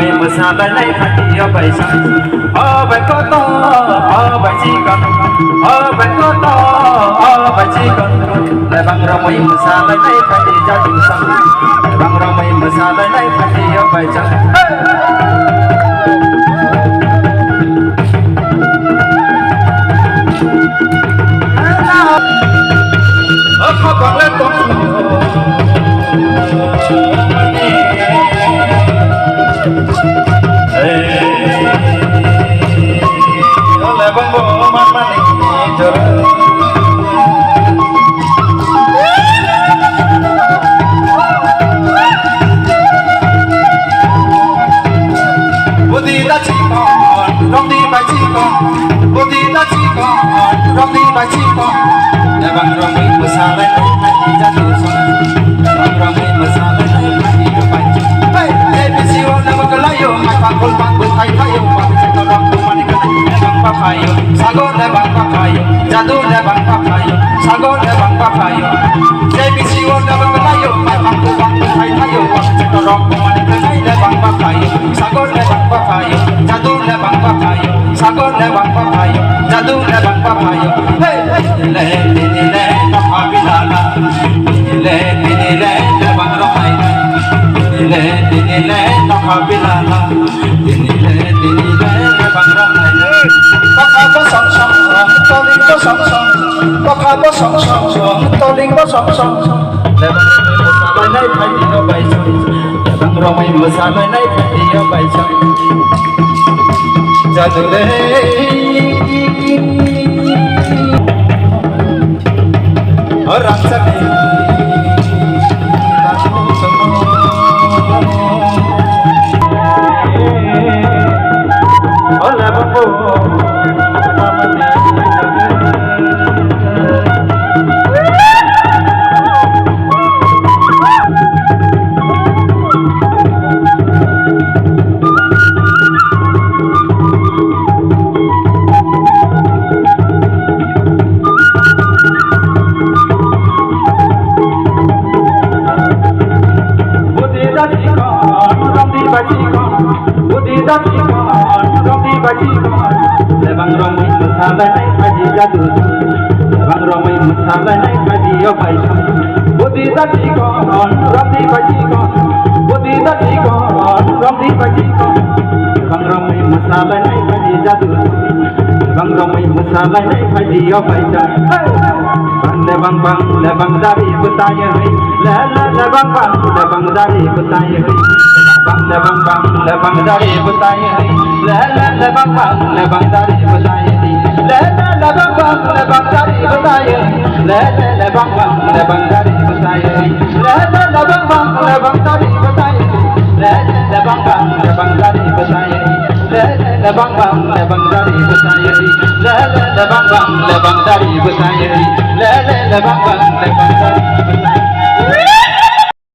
rami masalai hati abai sang abai koto abai cikon abai koto abai cikon lebang rami masalai hati jatuh sang lebang rami masalai hati abai sang aku balik Budi ta chỉ còn rong đi bài chỉ còn Budi ta chỉ còn rong đi bài chỉ còn để bằng rong đi mà xa lên hãy đi ra đường sông bằng rong đi mà xa lên hãy đi ra bài chỉ hey ABC one never go lie yo hai bằng côn bằng bừng thay thay yo bằng chỉ có rong tung mani cái này bằng bắp hay yo sago để bằng bắp hay yo jadu để bằng bắp hay yo sago để bằng bắp hay yo ABC one never go lie yo hai bằng côn bằng bừng thay thay yo bằng chỉ có rong tung mani cái này để bằng bắp hay yo sago để bằng bắp hay yo jadu để bằng bắp hay yo sago để bằng bắp hay yo jadu để bằng bắp hay yo hey le ta pha bilala le bằng rong hay le ta pha bilala le bằng rong hay có pha có song song to linh có song song có pha có song song to linh có song song le bằng này phải đi nó bay sang le bằng rong hay mà sa này phải đi nó bay sang jadu le orang sedih tak semua oleh bapu lebang ramai masalah naik haji jatuh lebang ramai masalah naik haji abai sang budi tadi kon ramdi baji kon budi tadi kon ramdi baji kon lebang ramai masalah naik haji jatuh lebang ramai masalah naik haji abai sang lebang dari bertanya lebang dari bertanya lebang dari bertanya lebang dari bertanya lebang dari bertanya lebang dari bertanya lebang dari bertanya lebang dari bertanya lebang dari bertanya lebang dari bertanya lebang dari bertanya